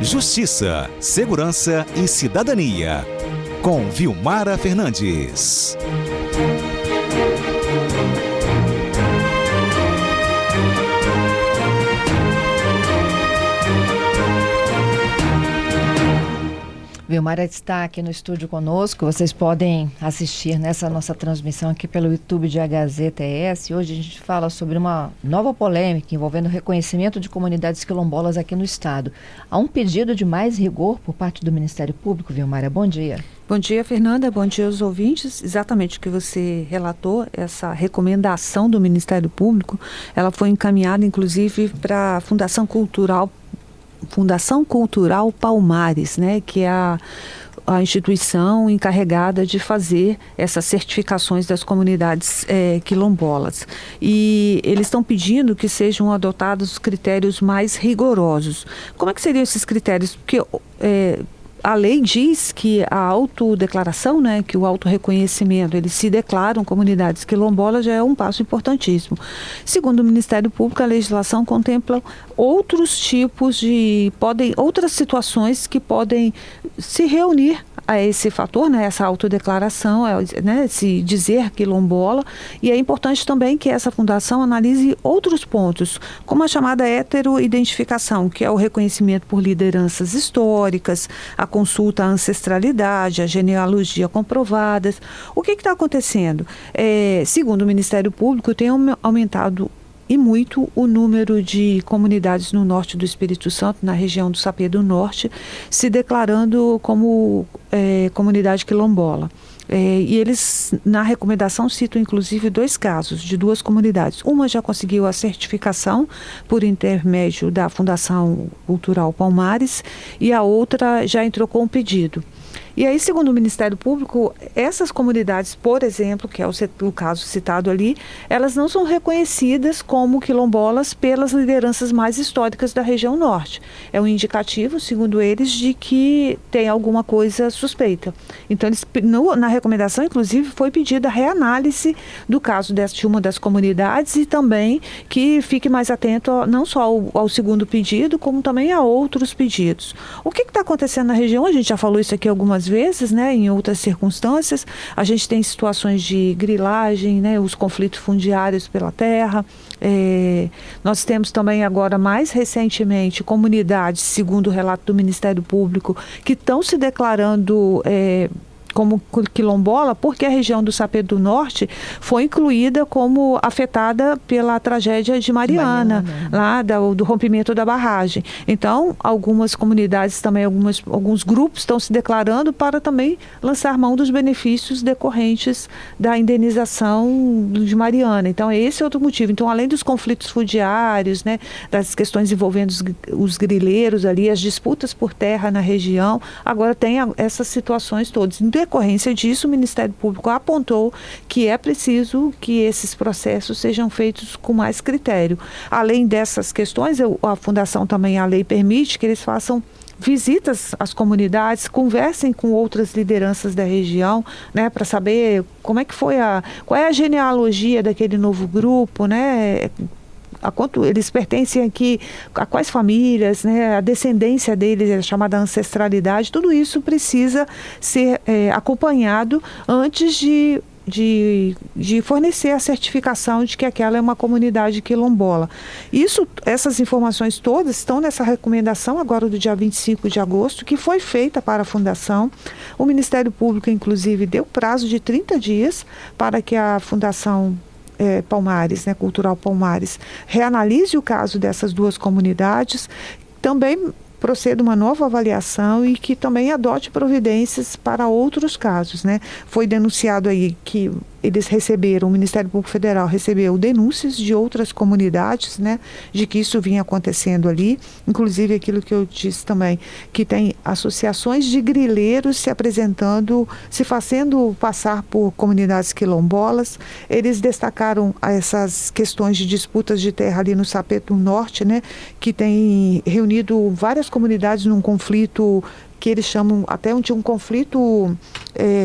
Justiça, Segurança e Cidadania, com Vilmara Fernandes. Vilmara está aqui no estúdio conosco. Vocês podem assistir nessa nossa transmissão aqui pelo YouTube de HZTS. Hoje a gente fala sobre uma nova polêmica envolvendo o reconhecimento de comunidades quilombolas aqui no estado. Há um pedido de mais rigor por parte do Ministério Público. Vilmara, bom dia. Bom dia, Fernanda. Bom dia aos ouvintes. Exatamente o que você relatou, essa recomendação do Ministério Público, ela foi encaminhada, inclusive, para a Fundação Cultural Palmares, né, que é a instituição encarregada de fazer essas certificações das comunidades quilombolas. E eles estão pedindo que sejam adotados critérios mais rigorosos. Como é que seriam esses critérios? Porque a lei diz que a autodeclaração, né, que o autorreconhecimento, eles se declaram comunidades quilombolas, já é um passo importantíssimo. Segundo o Ministério Público, a legislação contempla outros tipos outras situações que podem se reunir a esse fator, né, essa autodeclaração, né, se dizer quilombola, e é importante também que essa fundação analise outros pontos, como a chamada heteroidentificação, que é o reconhecimento por lideranças históricas, a consulta à ancestralidade, a genealogia comprovadas. O que está acontecendo? Segundo o Ministério Público, tem aumentado e muito o número de comunidades no norte do Espírito Santo, na região do Sapê do Norte, se declarando como comunidade quilombola. E eles, na recomendação, citam inclusive 2 casos de 2 comunidades. Uma já conseguiu a certificação por intermédio da Fundação Cultural Palmares e a outra já entrou com um pedido. E aí, segundo o Ministério Público, essas comunidades, por exemplo, que é o caso citado ali, elas não são reconhecidas como quilombolas pelas lideranças mais históricas da região norte. É um indicativo, segundo eles, de que tem alguma coisa suspeita. Então, na recomendação, inclusive, foi pedida a reanálise do caso de uma das comunidades e também que fique mais atento não só ao segundo pedido, como também a outros pedidos. O que está acontecendo na região? A gente já falou isso aqui algumas vezes, né, em outras circunstâncias. A gente tem situações de grilagem, né, os conflitos fundiários pela terra. Nós temos também agora, mais recentemente, comunidades, segundo o relato do Ministério Público, que estão se declarando como quilombola, porque a região do Sapê do Norte foi incluída como afetada pela tragédia de Mariana. Lá do rompimento da barragem. Então, algumas comunidades também, alguns grupos estão se declarando para também lançar mão dos benefícios decorrentes da indenização de Mariana. Então, esse é outro motivo. Então, além dos conflitos fundiários, né, das questões envolvendo os grileiros ali, as disputas por terra na região, agora tem essas situações todas. Em decorrência disso, o Ministério Público apontou que é preciso que esses processos sejam feitos com mais critério. Além dessas questões, a Fundação também, a lei permite que eles façam visitas às comunidades, conversem com outras lideranças da região, né, para saber como é que foi qual é a genealogia daquele novo grupo, né, a quanto eles pertencem aqui, a quais famílias, né, a descendência deles, é chamada ancestralidade. Tudo isso precisa ser acompanhado antes de fornecer a certificação de que aquela é uma comunidade quilombola. Essas informações todas estão nessa recomendação agora do dia 25 de agosto, que foi feita para a Fundação. O Ministério Público, inclusive, deu prazo de 30 dias para que a Fundação Palmares, né, Cultural Palmares, reanalise o caso dessas 2 comunidades, também proceda uma nova avaliação e que também adote providências para outros casos, né? Foi denunciado aí que eles receberam, o Ministério Público Federal recebeu denúncias de outras comunidades, né, de que isso vinha acontecendo ali, inclusive aquilo que eu disse também, que tem associações de grileiros se apresentando, se fazendo passar por comunidades quilombolas. Eles destacaram essas questões de disputas de terra ali no Sapê do Norte, né, que tem reunido várias comunidades num conflito que eles chamam até de um conflito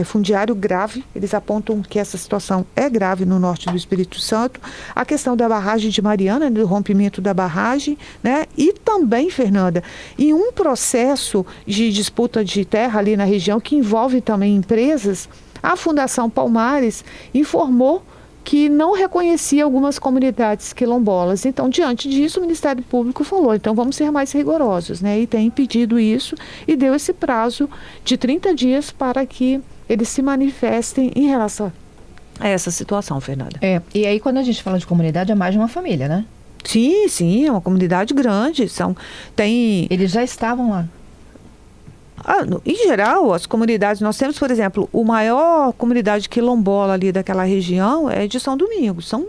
fundiário grave. Eles apontam que essa situação é grave no norte do Espírito Santo. A questão da barragem de Mariana, do rompimento da barragem, né? E também, Fernanda, em um processo de disputa de terra ali na região que envolve também empresas, a Fundação Palmares informou que não reconhecia algumas comunidades quilombolas. Então, diante disso, o Ministério Público falou, então vamos ser mais rigorosos, né? E tem impedido isso e deu esse prazo de 30 dias para que eles se manifestem em relação a essa situação, Fernanda. E aí quando a gente fala de comunidade, é mais de uma família, né? Sim, é uma comunidade grande. Eles já estavam lá. Em geral, as comunidades, nós temos, por exemplo, a maior comunidade quilombola ali daquela região é de São Domingos. São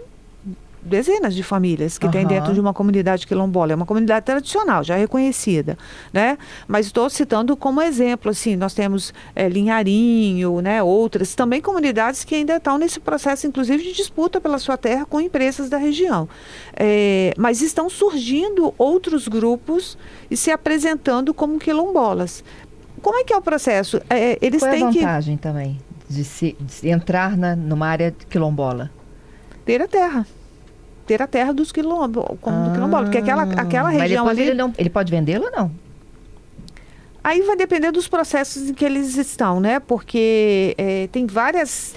dezenas de famílias que tem dentro de uma comunidade quilombola. É uma comunidade tradicional, já reconhecida, né? Mas estou citando como exemplo, assim, nós temos Linharinho, né? Outras, também comunidades que ainda estão nesse processo, inclusive, de disputa pela sua terra com empresas da região. Mas estão surgindo outros grupos e se apresentando como quilombolas. Como é que é o processo? Eles Qual é têm a vantagem também de entrar numa área quilombola? ter a terra dos quilombolas, como do quilombola, porque aquela região mas ali... ele pode vendê-la ou não? Aí vai depender dos processos em que eles estão, né? Porque tem várias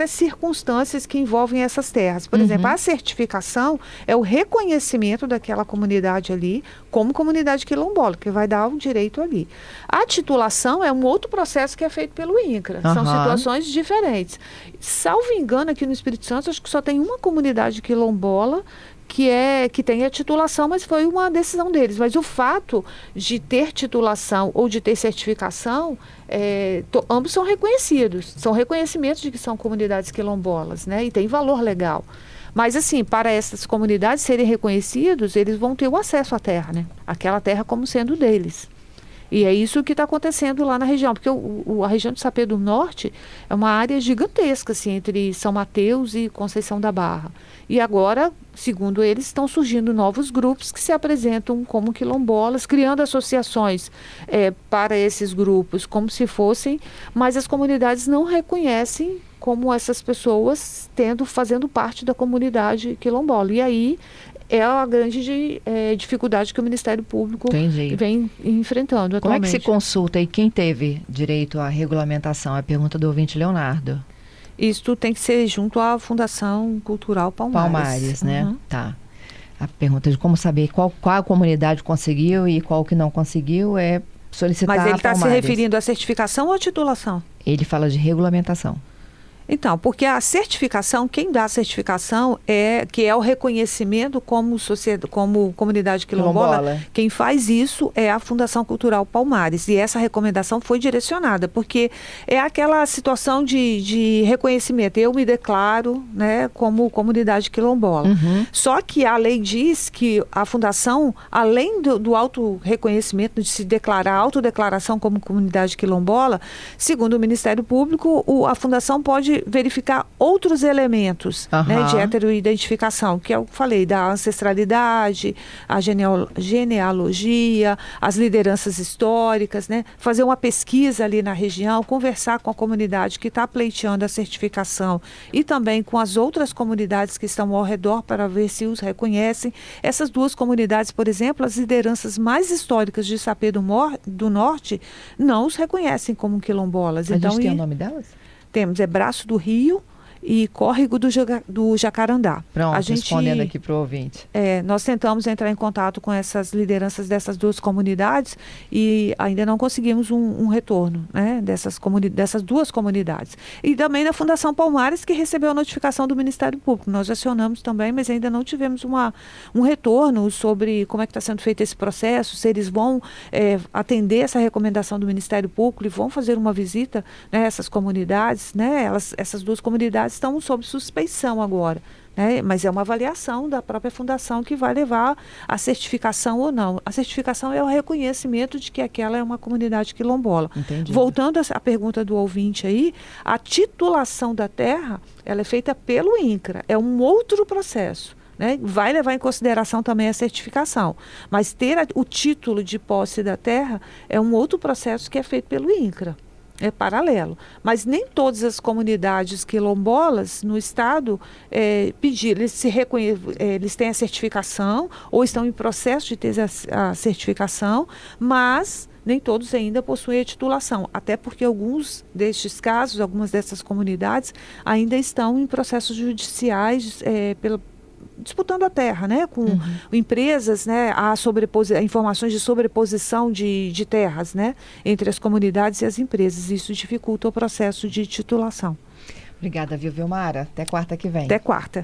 circunstâncias que envolvem essas terras. Por exemplo, a certificação é o reconhecimento daquela comunidade ali como comunidade quilombola, que vai dar o direito ali. A titulação é um outro processo que é feito pelo INCRA. São situações diferentes. Salvo engano, aqui no Espírito Santo, acho que só tem uma comunidade quilombola que tem a titulação, mas foi uma decisão deles. Mas o fato de ter titulação ou de ter certificação, ambos são reconhecidos. São reconhecimentos de que são comunidades quilombolas, né? E tem valor legal. Mas, assim, para essas comunidades serem reconhecidos, eles vão ter o acesso à terra, né? Aquela terra como sendo deles. E é isso que está acontecendo lá na região, porque a região de Sapé do Norte é uma área gigantesca, assim, entre São Mateus e Conceição da Barra. E agora, segundo eles, estão surgindo novos grupos que se apresentam como quilombolas, criando associações para esses grupos, como se fossem, mas as comunidades não reconhecem como essas pessoas fazendo parte da comunidade quilombola. E aí é a grande dificuldade que o Ministério Público vem enfrentando atualmente. Como é que se consulta e quem teve direito à regulamentação? É a pergunta do ouvinte Leonardo. Isso tem que ser junto à Fundação Cultural Palmares. Né? Tá. A pergunta de como saber qual a comunidade conseguiu e qual que não conseguiu é solicitar a Palmares. Mas ele está se referindo à certificação ou à titulação? Ele fala de regulamentação. Então, porque a certificação, quem dá a certificação que é o reconhecimento como comunidade quilombola. Quem faz isso é a Fundação Cultural Palmares. E essa recomendação foi direcionada, porque é aquela situação de reconhecimento. Eu me declaro, né, como comunidade quilombola. Só que a lei diz que a Fundação, além do auto-reconhecimento, de se declarar, autodeclaração como comunidade quilombola, segundo o Ministério Público, a Fundação pode verificar outros elementos, né, de heteroidentificação, que eu falei, da ancestralidade, a genealogia, as lideranças históricas, né, fazer uma pesquisa ali na região, conversar com a comunidade que está pleiteando a certificação e também com as outras comunidades que estão ao redor para ver se os reconhecem. Essas duas comunidades, por exemplo, as lideranças mais históricas de Sapé do Norte não os reconhecem como quilombolas. A gente tem o nome delas? Temos, Braço do Rio e Córrego do Jacarandá. Pronto, respondendo aqui para o ouvinte. Nós tentamos entrar em contato com essas lideranças dessas duas comunidades e ainda não conseguimos um retorno, né, dessas duas comunidades. E também da Fundação Palmares, que recebeu a notificação do Ministério Público. Nós acionamos também, mas ainda não tivemos um retorno sobre como é que está sendo feito esse processo, se eles vão atender essa recomendação do Ministério Público e vão fazer uma visita, né, a essas comunidades, né, essas duas comunidades estão sob suspeição agora, né? Mas é uma avaliação da própria fundação que vai levar a certificação ou não. A certificação é o reconhecimento de que aquela é uma comunidade quilombola. Entendi. Voltando à pergunta do ouvinte aí, a titulação da terra, ela é feita pelo INCRA, é um outro processo. né? Vai levar em consideração também a certificação. Mas ter o título de posse da terra é um outro processo que é feito pelo INCRA. É paralelo. Mas nem todas as comunidades quilombolas no estado pediram, eles têm a certificação ou estão em processo de ter a certificação, mas nem todos ainda possuem a titulação, até porque alguns destes casos, algumas dessas comunidades ainda estão em processos judiciais disputando a terra, né, com empresas, né, informações de sobreposição de terras, né, entre as comunidades e as empresas. Isso dificulta o processo de titulação. Obrigada, viu, Vilmara? Até quarta que vem. Até quarta.